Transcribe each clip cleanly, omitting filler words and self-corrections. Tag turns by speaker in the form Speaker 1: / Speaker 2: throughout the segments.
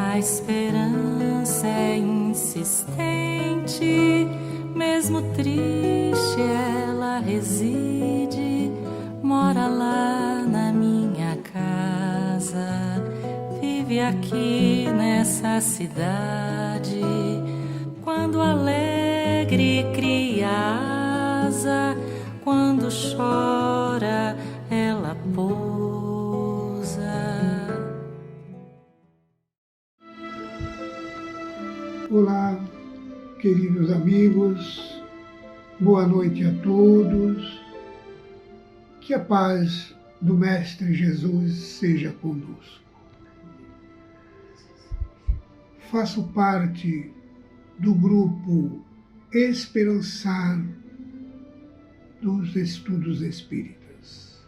Speaker 1: A esperança é insistente, mesmo triste ela reside, mora lá na minha casa, vive aqui nessa cidade. Quando alegre cria asa, quando chora ela pousa.
Speaker 2: Olá, queridos amigos, boa noite a todos, que a paz do Mestre Jesus seja conosco. Faço parte do grupo Esperançar dos Estudos Espíritas.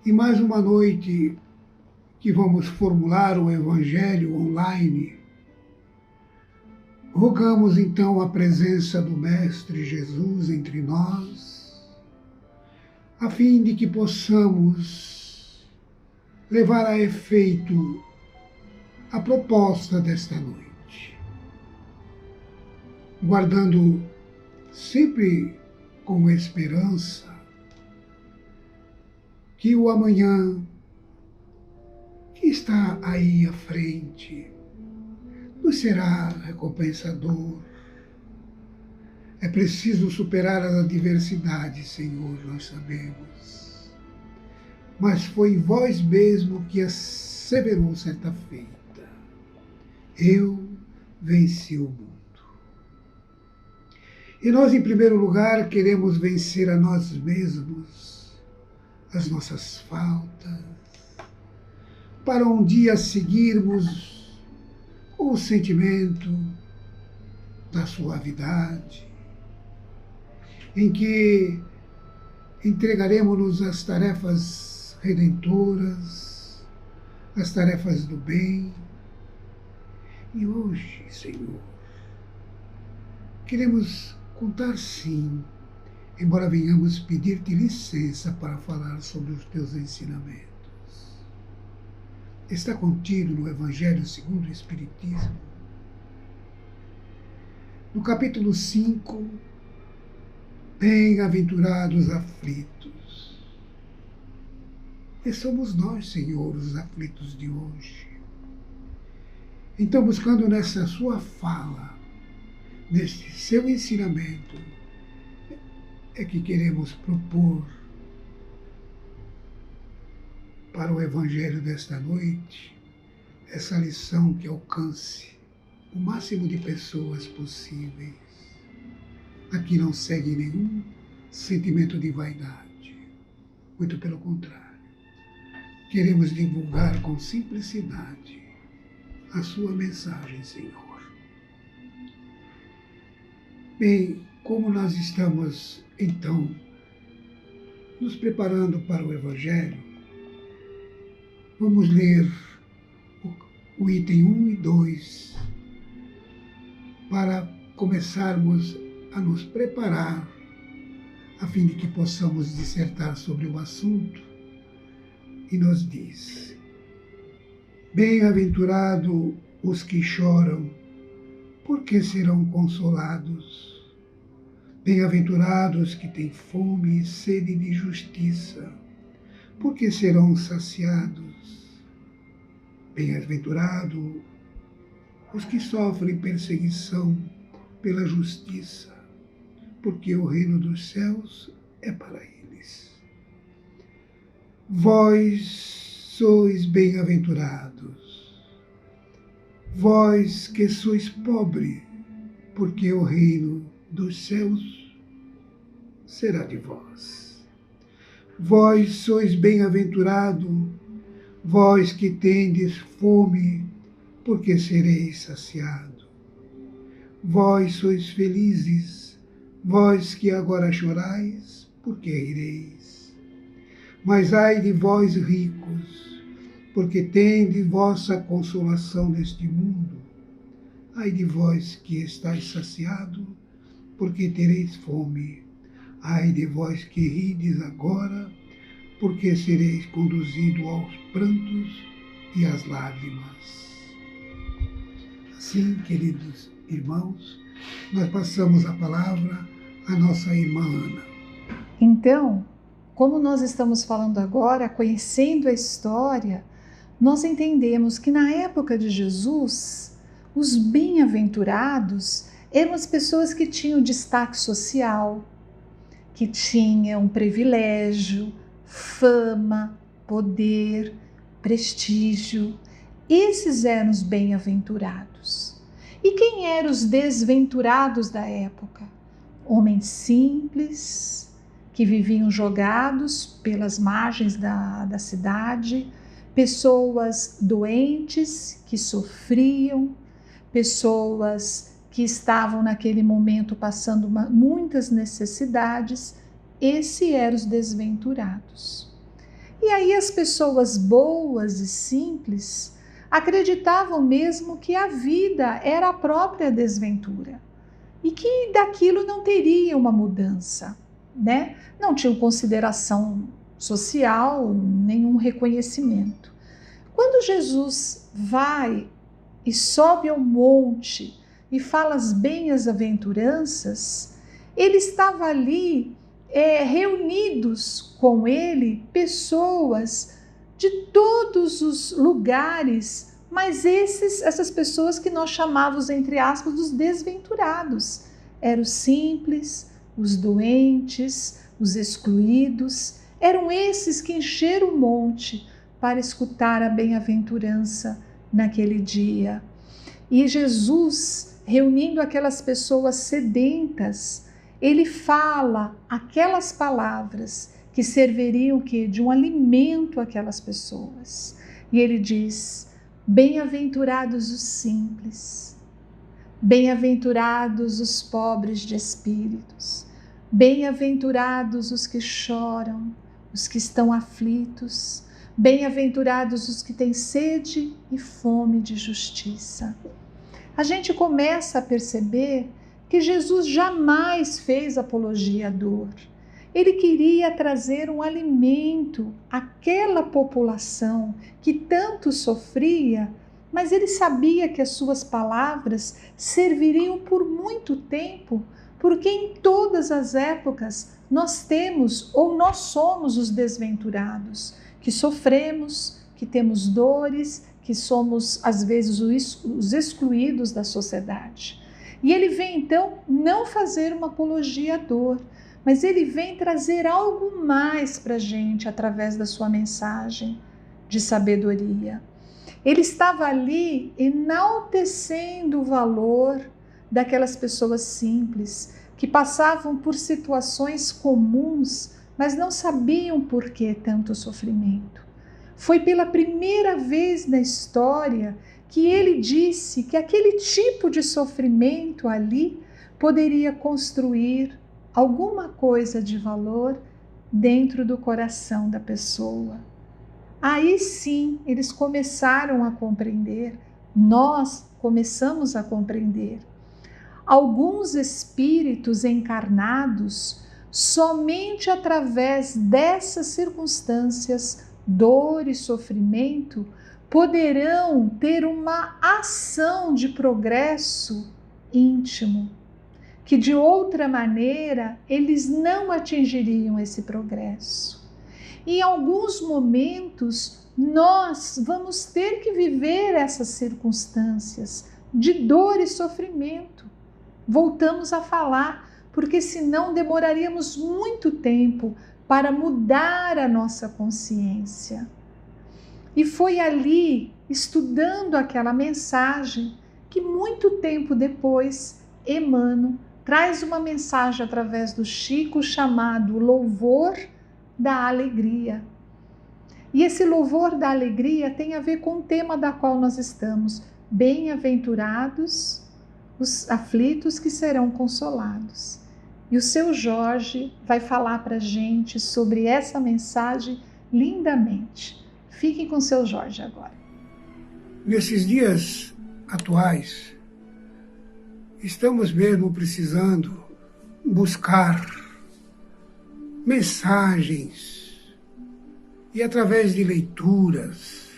Speaker 2: E mais uma noite que vamos formular o Evangelho online, rogamos então a presença do Mestre Jesus entre nós, a fim de que possamos levar a efeito a proposta desta noite, guardando sempre com esperança que o amanhã que está aí à frente nos será recompensador. É preciso superar as adversidades, Senhor, nós sabemos. Mas foi vós mesmo que asseverou certa feita: eu venci o mundo. E nós, em primeiro lugar, queremos vencer a nós mesmos, as nossas faltas, para um dia seguirmos com o sentimento da suavidade, em que entregaremos-nos às tarefas redentoras, às tarefas do bem. E hoje, Senhor, queremos contar sim, embora venhamos pedir-te licença para falar sobre os teus ensinamentos. Está contido no Evangelho segundo o Espiritismo, no capítulo 5, bem-aventurados aflitos. E somos nós, Senhor, os aflitos de hoje. Então, buscando nessa sua fala, neste seu ensinamento, é que queremos propor para o Evangelho desta noite essa lição que alcance o máximo de pessoas possíveis. Aqui não segue nenhum sentimento de vaidade, muito pelo contrário. Queremos divulgar com simplicidade a sua mensagem, Senhor. Bem, como nós estamos, então, nos preparando para o Evangelho, vamos ler o item 1 e 2 para começarmos a nos preparar a fim de que possamos dissertar sobre o assunto. E nos diz: bem-aventurado os que choram, porque serão consolados. Bem-aventurados que têm fome e sede de justiça, porque serão saciados. Bem-aventurados os que sofrem perseguição pela justiça, porque o reino dos céus é para eles. Vós sois bem-aventurados, vós que sois pobres, porque o reino dos céus será de vós. Vós sois bem-aventurados, vós que tendes fome, porque sereis saciados. Vós sois felizes, vós que agora chorais, porque reireis. Mas ai de vós ricos, porque tendes vossa consolação neste mundo. Ai de vós que estáis saciados, porque tereis fome. Ai de vós que rides agora, porque sereis conduzidos aos prantos e as lágrimas. Assim, queridos irmãos, nós passamos a palavra à nossa irmã Ana.
Speaker 3: Então, como nós estamos falando agora, conhecendo a história, nós entendemos que na época de Jesus, os bem-aventurados eram as pessoas que tinham destaque social, que tinham privilégio, fama, poder, prestígio. Esses eram os bem-aventurados. E quem eram os desventurados da época? Homens simples, que viviam jogados pelas margens da cidade, pessoas doentes que sofriam, pessoas que estavam naquele momento passando muitas necessidades. Esses eram os desventurados. E aí as pessoas boas e simples acreditavam mesmo que a vida era a própria desventura e que daquilo não teria uma mudança, né? Não tinham consideração social, nenhum reconhecimento. Quando Jesus vai e sobe ao monte e fala as bem-aventuranças, ele estava ali reunidos com ele pessoas de todos os lugares, mas essas pessoas que nós chamávamos, entre aspas, os desventurados. Eram os simples, os doentes, os excluídos. Eram esses que encheram o monte para escutar a bem-aventurança naquele dia. E Jesus, reunindo aquelas pessoas sedentas, ele fala aquelas palavras que serviriam de um alimento àquelas pessoas. E ele diz: bem-aventurados os simples, bem-aventurados os pobres de espíritos, bem-aventurados os que choram, os que estão aflitos, bem-aventurados os que têm sede e fome de justiça. A gente começa a perceber que Jesus jamais fez apologia à dor. Ele queria trazer um alimento àquela população que tanto sofria, mas ele sabia que as suas palavras serviriam por muito tempo, porque em todas as épocas nós temos ou nós somos os desventurados, que sofremos, que temos dores, que somos às vezes os excluídos da sociedade. E ele vem então não fazer uma apologia à dor, mas ele vem trazer algo mais para a gente através da sua mensagem de sabedoria. Ele estava ali enaltecendo o valor daquelas pessoas simples que passavam por situações comuns, mas não sabiam por que tanto sofrimento. Foi pela primeira vez na história que ele disse que aquele tipo de sofrimento ali poderia construir alguma coisa de valor dentro do coração da pessoa. Aí sim, eles começaram a compreender, nós começamos a compreender. Alguns espíritos encarnados, somente através dessas circunstâncias, dor e sofrimento, poderão ter uma ação de progresso íntimo, que de outra maneira eles não atingiriam esse progresso. Em alguns momentos nós vamos ter que viver essas circunstâncias de dor e sofrimento. Voltamos a falar, porque senão demoraríamos muito tempo para mudar a nossa consciência. E foi ali, estudando aquela mensagem, que muito tempo depois, Emmanuel traz uma mensagem através do Chico chamado Louvor da Alegria. E esse louvor da alegria tem a ver com o tema da qual nós estamos. Bem-aventurados os aflitos que serão consolados. E o seu Jorge vai falar para a gente sobre essa mensagem lindamente. Fiquem com o seu Jorge agora.
Speaker 2: Nesses dias atuais, estamos mesmo precisando buscar mensagens e através de leituras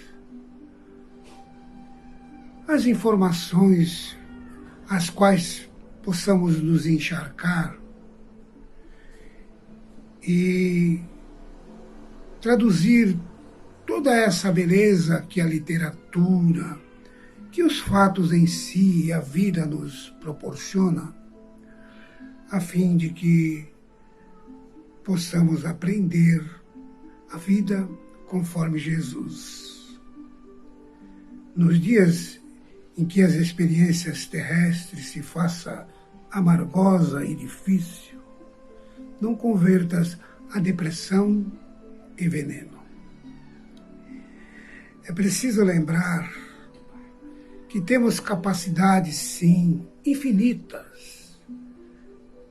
Speaker 2: as informações às quais possamos nos encharcar e traduzir toda essa beleza que a literatura, que os fatos em si e a vida nos proporciona, a fim de que possamos aprender a vida conforme Jesus. Nos dias em que as experiências terrestres se façam amargosa e difícil, não convertas a depressão em veneno. É preciso lembrar que temos capacidades, sim, infinitas,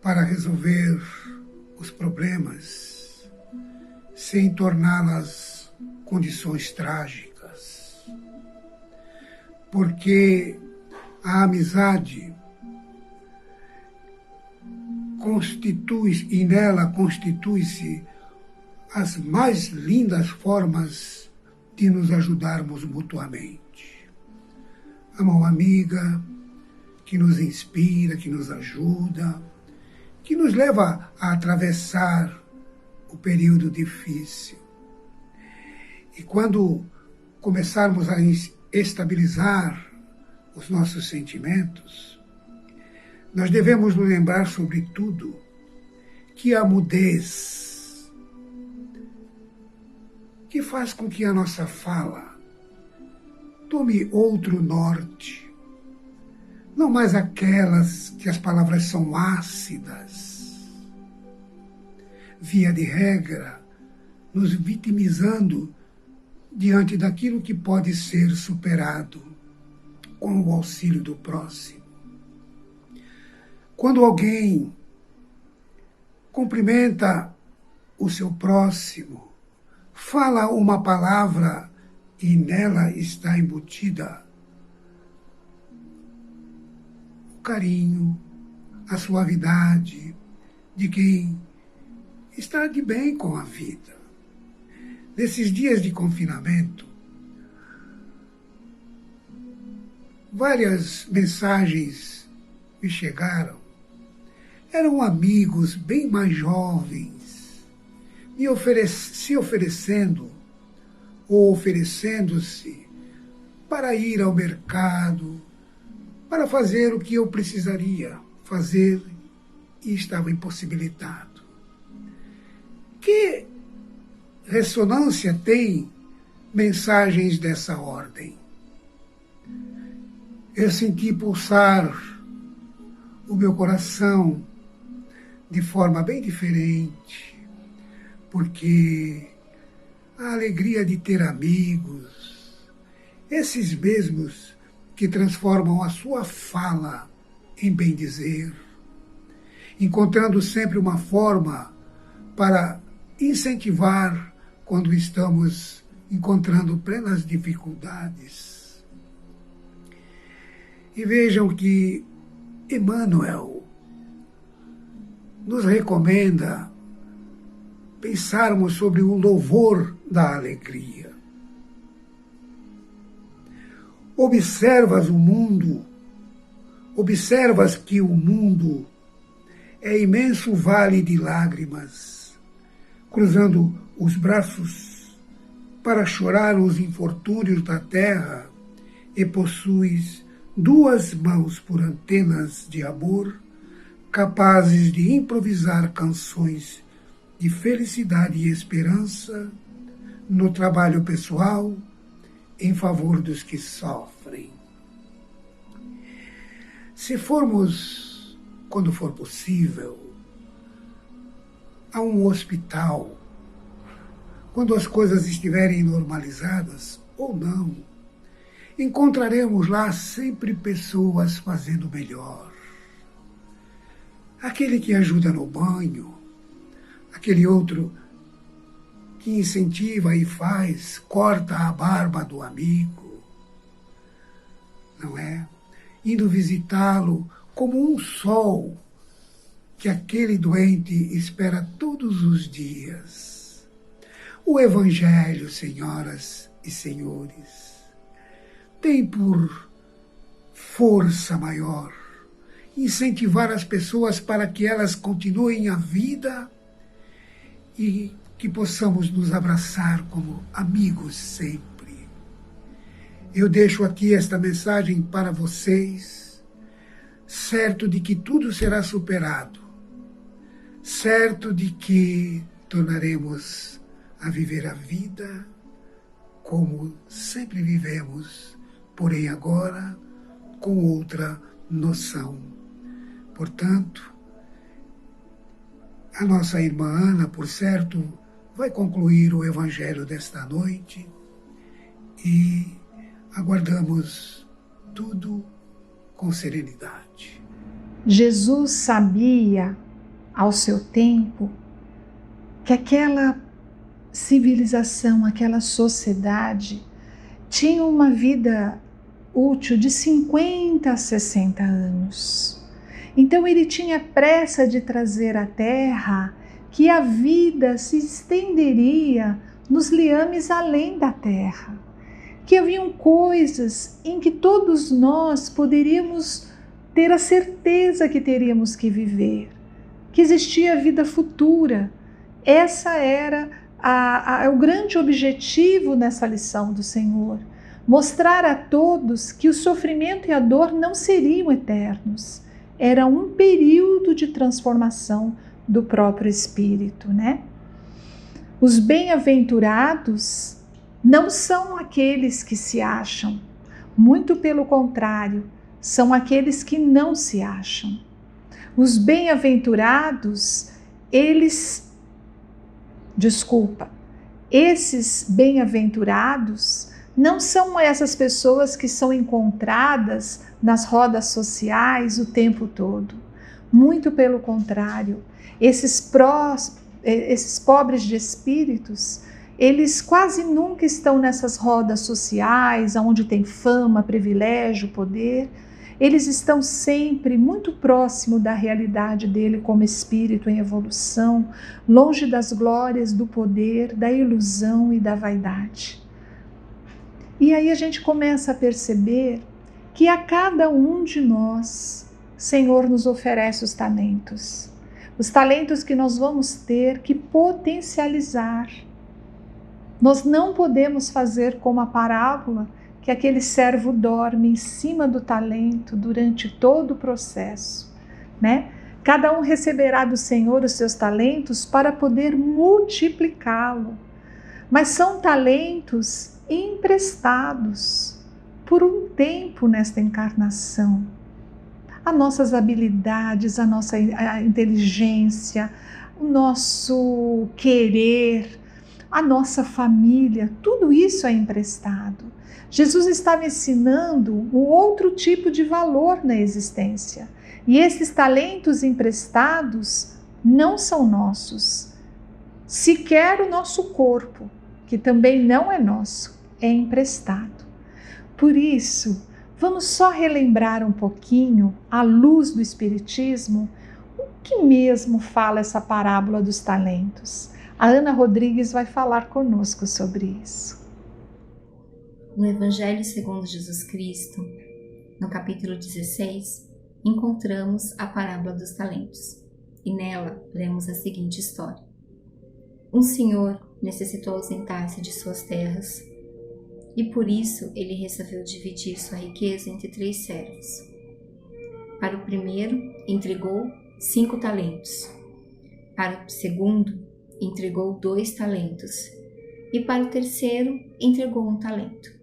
Speaker 2: para resolver os problemas sem torná-las condições trágicas. Porque a amizade e nela constitui-se as mais lindas formas de nos ajudarmos mutuamente. A mão amiga que nos inspira, que nos ajuda, que nos leva a atravessar o período difícil. E quando começarmos a estabilizar os nossos sentimentos, nós devemos nos lembrar, sobretudo, que a mudez, que faz com que a nossa fala tome outro norte, não mais aquelas que as palavras são ácidas, via de regra, nos vitimizando diante daquilo que pode ser superado com o auxílio do próximo. Quando alguém cumprimenta o seu próximo, fala uma palavra e nela está embutida o carinho, a suavidade de quem está de bem com a vida. Nesses dias de confinamento, várias mensagens me chegaram. Eram amigos bem mais jovens, se oferecendo ou oferecendo-se para ir ao mercado, para fazer o que eu precisaria fazer e estava impossibilitado. Que ressonância tem mensagens dessa ordem? Eu senti pulsar o meu coração de forma bem diferente, porque a alegria de ter amigos, esses mesmos que transformam a sua fala em bem-dizer, encontrando sempre uma forma para incentivar quando estamos encontrando plenas dificuldades. E vejam que Emmanuel nos recomenda pensarmos sobre o louvor da alegria. Observas o mundo, observas que o mundo é imenso vale de lágrimas, cruzando os braços para chorar os infortúnios da terra, e possuis duas mãos por antenas de amor, capazes de improvisar canções de felicidade e esperança no trabalho pessoal em favor dos que sofrem. Se formos, quando for possível, a um hospital, quando as coisas estiverem normalizadas ou não, encontraremos lá sempre pessoas fazendo melhor. Aquele que ajuda no banho, aquele outro que incentiva e corta a barba do amigo, não é? Indo visitá-lo como um sol que aquele doente espera todos os dias. O Evangelho, senhoras e senhores, tem por força maior, incentivar as pessoas para que elas continuem a vida e que possamos nos abraçar como amigos sempre. Eu deixo aqui esta mensagem para vocês, certo de que tudo será superado, certo de que tornaremos a viver a vida como sempre vivemos, porém agora com outra noção. Portanto, a nossa irmã Ana, por certo, vai concluir o Evangelho desta noite e aguardamos tudo com serenidade.
Speaker 3: Jesus sabia, ao seu tempo, que aquela civilização, aquela sociedade, tinha uma vida útil de 50 a 60 anos. Então ele tinha pressa de trazer à Terra que a vida se estenderia nos liames além da Terra, que haviam coisas em que todos nós poderíamos ter a certeza que teríamos que viver, que existia a vida futura. Essa era o grande objetivo nessa lição do Senhor, mostrar a todos que o sofrimento e a dor não seriam eternos. Era um período de transformação do próprio espírito, né? Os bem-aventurados não são aqueles que se acham, muito pelo contrário, são aqueles que não se acham. Os bem-aventurados, esses bem-aventurados não são essas pessoas que são encontradas nas rodas sociais o tempo todo. Muito pelo contrário, esses pobres de espíritos, eles quase nunca estão nessas rodas sociais, onde tem fama, privilégio, poder. Eles estão sempre muito próximo da realidade dele como espírito em evolução, longe das glórias, do poder, da ilusão e da vaidade. E aí a gente começa a perceber que a cada um de nós, Senhor nos oferece os talentos que nós vamos ter que potencializar. Nós não podemos fazer como a parábola, que aquele servo dorme em cima do talento durante todo o processo, né? Cada um receberá do Senhor os seus talentos para poder multiplicá-lo, mas são talentos emprestados por um tempo nesta encarnação. As nossas habilidades, a nossa inteligência, o nosso querer, a nossa família, tudo isso é emprestado. Jesus estava ensinando um outro tipo de valor na existência. E esses talentos emprestados não são nossos. Sequer o nosso corpo, que também não é nosso, é emprestado. Por isso, vamos só relembrar um pouquinho, à luz do Espiritismo, o que mesmo fala essa parábola dos talentos. A Ana Rodrigues vai falar conosco sobre isso.
Speaker 4: No Evangelho segundo Jesus Cristo, no capítulo 16, encontramos a parábola dos talentos. E nela lemos a seguinte história. Um senhor necessitou ausentar-se de suas terras e por isso ele resolveu dividir sua riqueza entre 3 servos. Para o primeiro, entregou 5 talentos. Para o segundo, entregou 2 talentos. E para o terceiro, entregou 1 talento.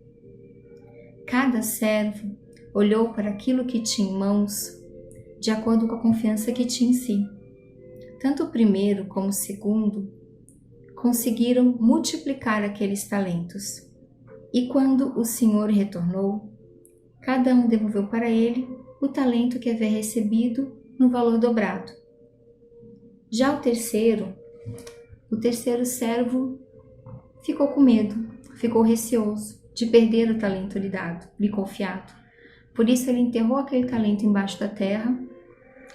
Speaker 4: Cada servo olhou para aquilo que tinha em mãos de acordo com a confiança que tinha em si. Tanto o primeiro como o segundo conseguiram multiplicar aqueles talentos. E quando o Senhor retornou, cada um devolveu para ele o talento que havia recebido no valor dobrado. Já o terceiro servo ficou com medo, ficou receoso de perder o talento lhe confiado. Por isso ele enterrou aquele talento embaixo da terra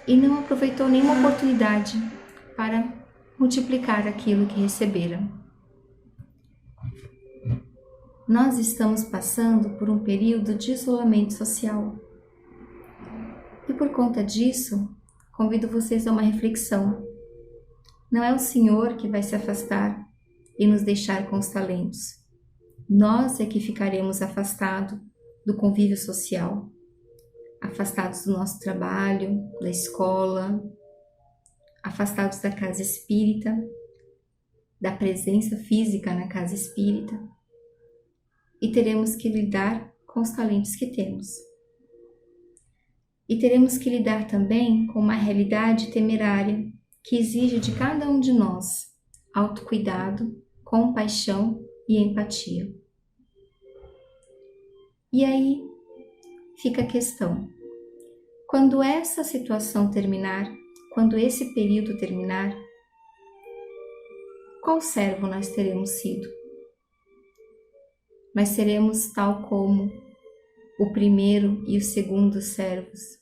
Speaker 4: e não aproveitou nenhuma oportunidade para multiplicar aquilo que recebera. Nós estamos passando por um período de isolamento social. por conta disso, convido vocês a uma reflexão. Não é o Senhor que vai se afastar e nos deixar com os talentos. Nós é que ficaremos afastados do convívio social, afastados do nosso trabalho, da escola, afastados da casa espírita, da presença física na casa espírita, e teremos que lidar com os talentos que temos. E teremos que lidar também com uma realidade temerária que exige de cada um de nós autocuidado, compaixão e empatia. E aí fica a questão: quando essa situação terminar, quando esse período terminar, qual servo nós teremos sido? Nós seremos tal como o primeiro e o segundo servos,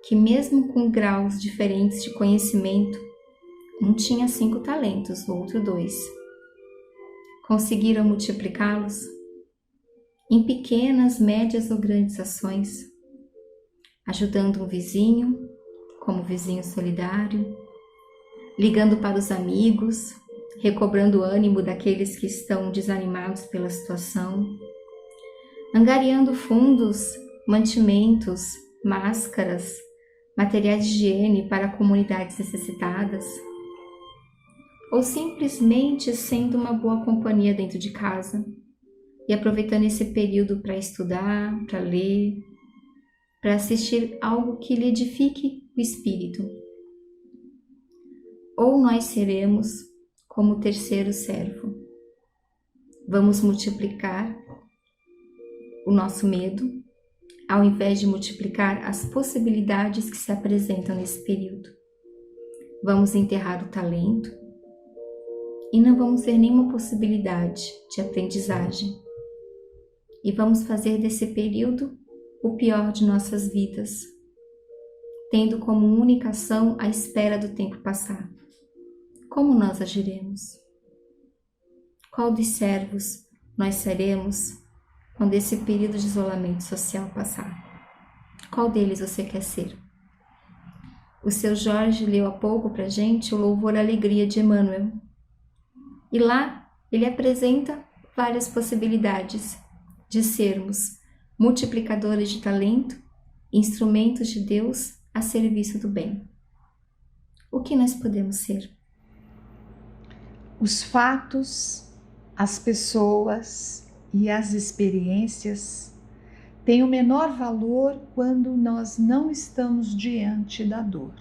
Speaker 4: que mesmo com graus diferentes de conhecimento, um tinha 5 talentos, o outro 2, conseguiram multiplicá-los em pequenas, médias ou grandes ações, ajudando um vizinho, como vizinho solidário, ligando para os amigos, recobrando o ânimo daqueles que estão desanimados pela situação, angariando fundos, mantimentos, máscaras, materiais de higiene para comunidades necessitadas, ou simplesmente sendo uma boa companhia dentro de casa e aproveitando esse período para estudar, para ler, para assistir algo que lhe edifique o espírito. Ou nós seremos como o terceiro servo. Vamos multiplicar o nosso medo, ao invés de multiplicar as possibilidades que se apresentam nesse período. Vamos enterrar o talento e não vamos ter nenhuma possibilidade de aprendizagem. E vamos fazer desse período o pior de nossas vidas, tendo como única ação a espera do tempo passar. Como nós agiremos? Qual dos servos nós seremos quando esse período de isolamento social passar? Qual deles você quer ser? O seu Jorge leu há pouco para a gente o Louvor à Alegria de Emmanuel. E lá ele apresenta várias possibilidades de sermos multiplicadores de talento, instrumentos de Deus a serviço do bem. O que nós podemos ser?
Speaker 3: Os fatos, as pessoas e as experiências têm o menor valor quando nós não estamos diante da dor,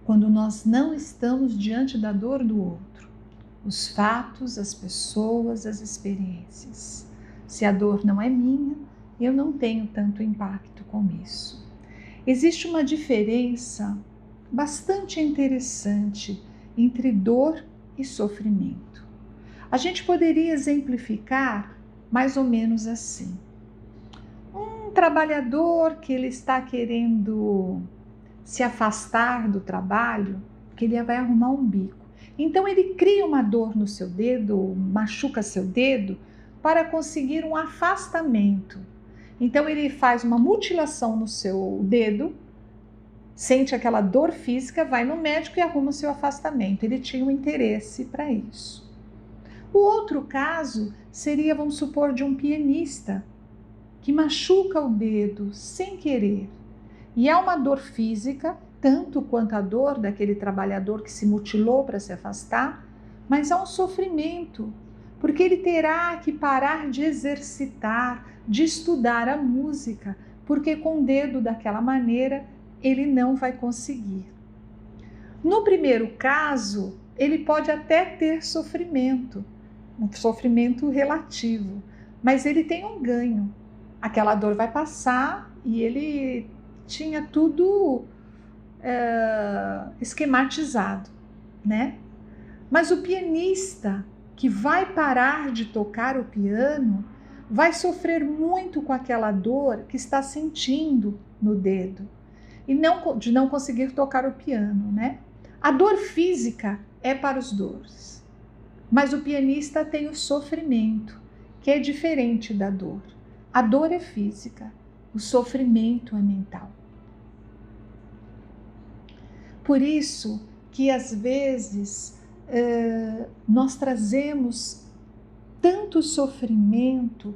Speaker 3: quando nós não estamos diante da dor do outro. Os fatos, as pessoas, as experiências. Se a dor não é minha, eu não tenho tanto impacto com isso. Existe uma diferença bastante interessante entre dor e sofrimento. A gente poderia exemplificar mais ou menos assim. Um trabalhador que ele está querendo se afastar do trabalho, que ele vai arrumar um bico. Então ele cria uma dor no seu dedo, machuca seu dedo, para conseguir um afastamento. Então ele faz uma mutilação no seu dedo, sente aquela dor física, vai no médico e arruma o seu afastamento. Ele tinha um interesse para isso. O outro caso seria, vamos supor, de um pianista que machuca o dedo sem querer. E é uma dor física, tanto quanto a dor daquele trabalhador que se mutilou para se afastar, mas há um sofrimento, porque ele terá que parar de exercitar, de estudar a música, porque com o dedo daquela maneira ele não vai conseguir. No primeiro caso, ele pode até ter sofrimento, um sofrimento relativo, mas ele tem um ganho. Aquela dor vai passar e ele tinha tudo esquematizado, né? Mas o pianista que vai parar de tocar o piano vai sofrer muito com aquela dor que está sentindo no dedo e de não conseguir tocar o piano, né? A dor física é para os dois, mas o pianista tem o sofrimento, que é diferente da dor. A dor é física, o sofrimento é mental. Por isso que às vezes nós trazemos tanto sofrimento,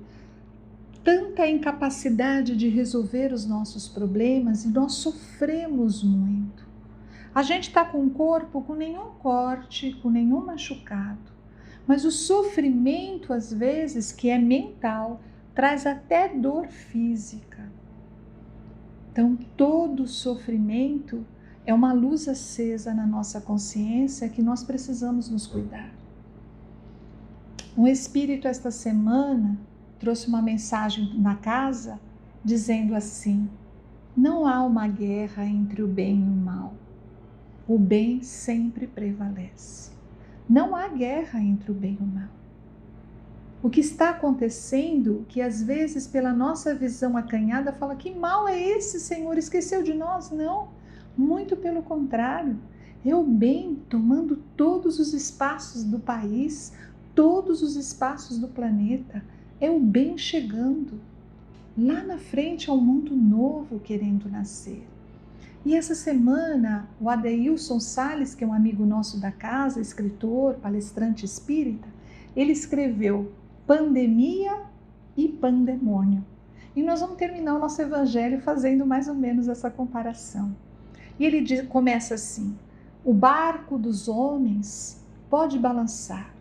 Speaker 3: tanta incapacidade de resolver os nossos problemas e nós sofremos muito. A gente está com o corpo com nenhum corte, com nenhum machucado, mas o sofrimento, às vezes, que é mental, traz até dor física. Então, todo sofrimento é uma luz acesa na nossa consciência que nós precisamos nos cuidar. Um espírito esta semana trouxe uma mensagem na casa dizendo assim: não há uma guerra entre o bem e o mal. O bem sempre prevalece. Não há guerra entre o bem e o mal. O que está acontecendo, que às vezes pela nossa visão acanhada fala: que mal é esse, Senhor? Esqueceu de nós? Não, muito pelo contrário. É o bem tomando todos os espaços do país, todos os espaços do planeta. É o bem chegando. Lá na frente é um mundo novo querendo nascer. E essa semana, o Adeilson Salles, que é um amigo nosso da casa, escritor, palestrante espírita, ele escreveu Pandemia e Pandemônio. E nós vamos terminar o nosso evangelho fazendo mais ou menos essa comparação. E ele começa assim: o barco dos homens pode balançar,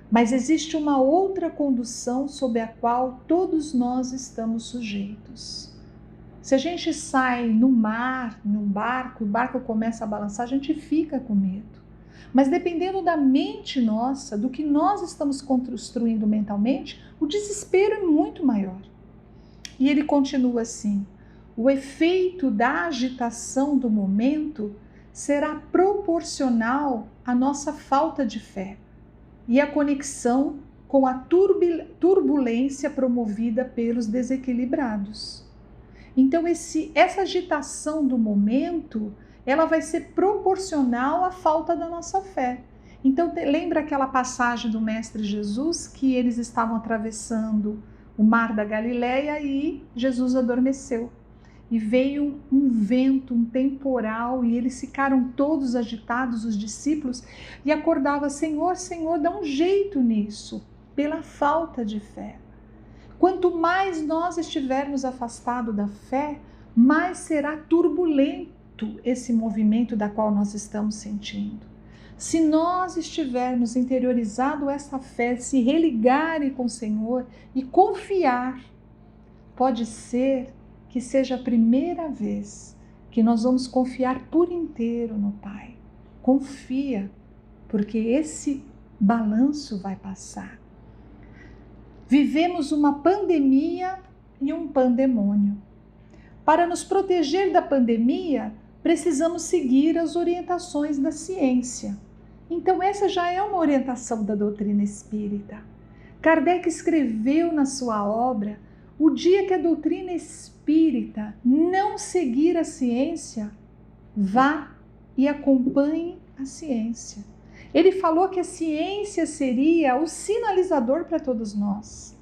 Speaker 3: mas existe uma outra condução sob a qual todos nós estamos sujeitos. Se a gente sai no mar, num barco, o barco começa a balançar, a gente fica com medo. Mas dependendo da mente nossa, do que nós estamos construindo mentalmente, o desespero é muito maior. E ele continua assim: o efeito da agitação do momento será proporcional à nossa falta de fé e à conexão com a turbulência promovida pelos desequilibrados. Então essa agitação do momento, ela vai ser proporcional à falta da nossa fé. Então lembra aquela passagem do Mestre Jesus que eles estavam atravessando o mar da Galileia e Jesus adormeceu. E veio um vento, um temporal, e eles ficaram todos agitados, os discípulos, e acordavam: Senhor, Senhor, dá um jeito nisso, pela falta de fé. Quanto mais nós estivermos afastados da fé, mais será turbulento esse movimento da qual nós estamos sentindo. Se nós estivermos interiorizado essa fé, se religarem com o Senhor e confiar, pode ser que seja a primeira vez que nós vamos confiar por inteiro no Pai. Confia, porque esse balanço vai passar. Vivemos uma pandemia e um pandemônio. Para nos proteger da pandemia, precisamos seguir as orientações da ciência. Então essa já é uma orientação da doutrina espírita. Kardec escreveu na sua obra: o dia que a doutrina espírita não seguir a ciência, vá e acompanhe a ciência. Ele falou que a ciência seria o sinalizador para todos nós.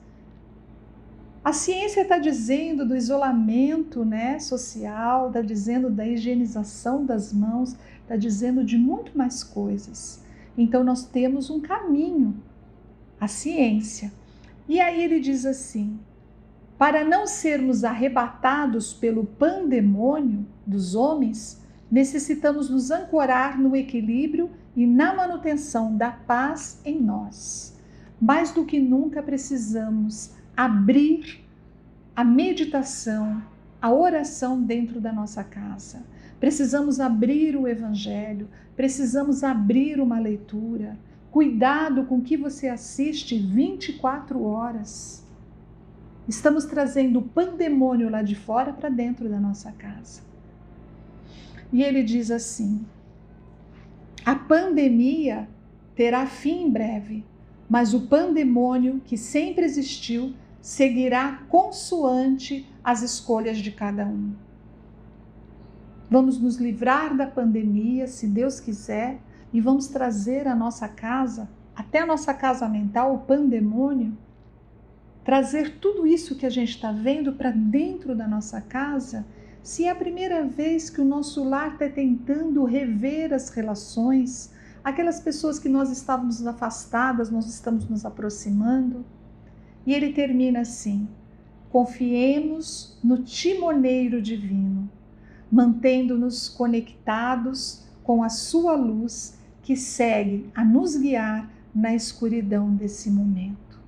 Speaker 3: A ciência está dizendo do isolamento, social, está dizendo da higienização das mãos, está dizendo de muito mais coisas. Então nós temos um caminho, a ciência. E aí ele diz assim: para não sermos arrebatados pelo pandemônio dos homens, necessitamos nos ancorar no equilíbrio e na manutenção da paz em nós. Mais do que nunca precisamos abrir a meditação, a oração dentro da nossa casa. Precisamos abrir o evangelho, precisamos abrir uma leitura. Cuidado com o que você assiste 24 horas. Estamos trazendo o pandemônio lá de fora para dentro da nossa casa. E ele diz assim: a pandemia terá fim em breve, mas o pandemônio que sempre existiu seguirá consoante as escolhas de cada um. Vamos nos livrar da pandemia, se Deus quiser, e vamos trazer a nossa casa, até a nossa casa mental, o pandemônio, trazer tudo isso que a gente está vendo para dentro da nossa casa, se é a primeira vez que o nosso lar está tentando rever as relações, aquelas pessoas que nós estávamos afastadas, nós estamos nos aproximando. E ele termina assim: confiemos no timoneiro divino, mantendo-nos conectados com a sua luz que segue a nos guiar na escuridão desse momento.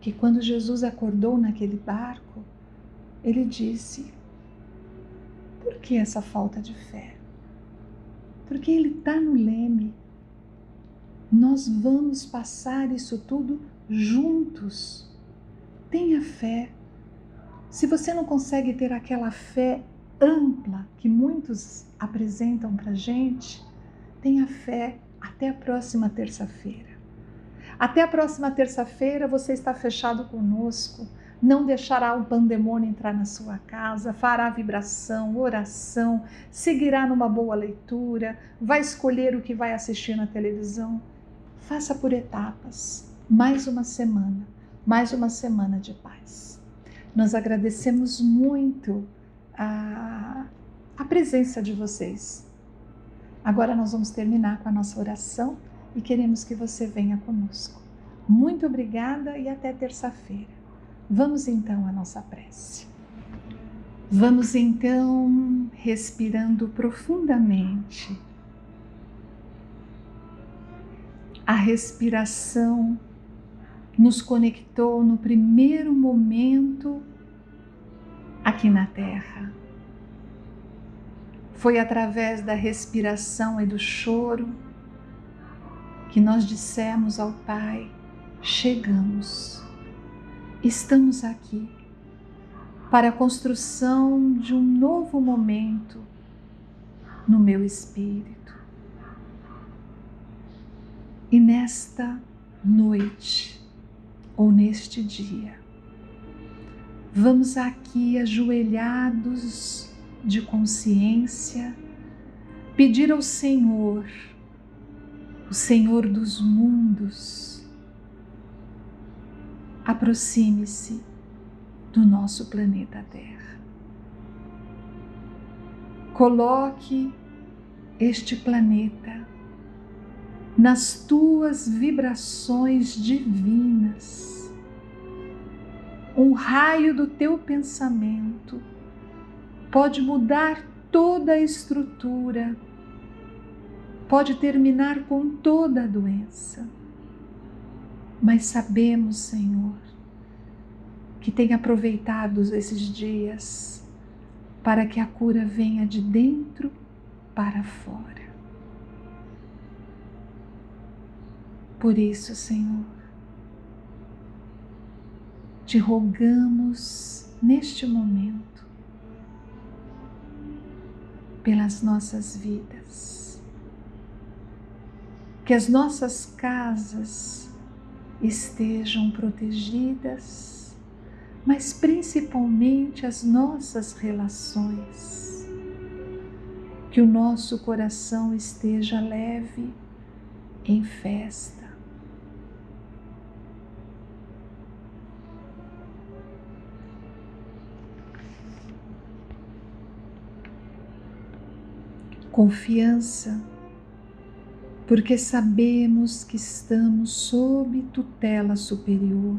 Speaker 3: Que quando Jesus acordou naquele barco, ele disse: por que essa falta de fé? Porque ele está no leme. Nós vamos passar isso tudo juntos. Tenha fé. Se você não consegue ter aquela fé ampla que muitos apresentam para a gente, tenha fé até a próxima terça-feira. Até a próxima terça-feira você está fechado conosco, não deixará o pandemônio entrar na sua casa, fará vibração, oração, seguirá numa boa leitura, vai escolher o que vai assistir na televisão. Faça por etapas, mais uma semana de paz. Nós agradecemos muito a presença de vocês. Agora nós vamos terminar com a nossa oração e queremos que você venha conosco. Muito obrigada e até terça-feira. Vamos então à nossa prece. Vamos então respirando profundamente. A respiração nos conectou no primeiro momento aqui na Terra. Foi através da respiração e do choro que nós dissemos ao Pai: chegamos, estamos aqui para a construção de um novo momento no meu espírito. E nesta noite, ou neste dia, vamos aqui ajoelhados de consciência, pedir ao Senhor, o Senhor dos mundos, aproxime-se do nosso planeta Terra. Coloque este planeta nas tuas vibrações divinas. Um raio do teu pensamento pode mudar toda a estrutura, pode terminar com toda a doença. Mas sabemos, Senhor, que tem aproveitado esses dias para que a cura venha de dentro para fora. Por isso, Senhor, te rogamos neste momento pelas nossas vidas, que as nossas casas estejam protegidas, mas principalmente as nossas relações, que o nosso coração esteja leve em festa. Confiança, porque sabemos que estamos sob tutela superior,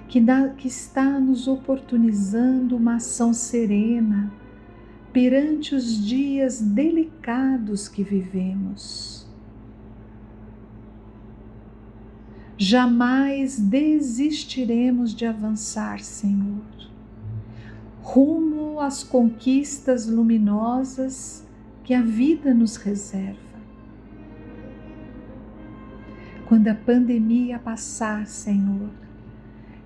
Speaker 3: que está nos oportunizando uma ação serena perante os dias delicados que vivemos. Jamais desistiremos de avançar, Senhor, rumo às conquistas luminosas que a vida nos reserva. Quando a pandemia passar, Senhor,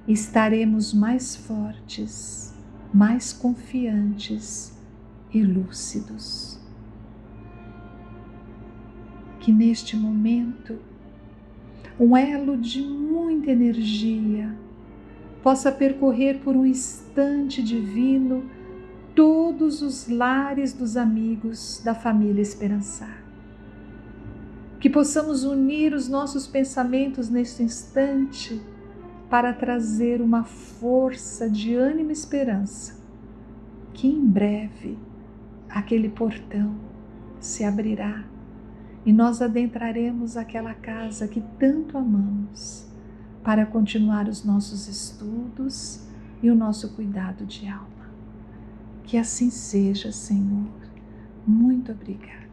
Speaker 3: estaremos mais fortes, mais confiantes e lúcidos. Que neste momento, um elo de muita energia possa percorrer por um instante divino todos os lares dos amigos da família Esperançar. Que possamos unir os nossos pensamentos neste instante para trazer uma força de ânimo e esperança que em breve aquele portão se abrirá e nós adentraremos aquela casa que tanto amamos para continuar os nossos estudos e o nosso cuidado de alma. Que assim seja, Senhor. Muito obrigada.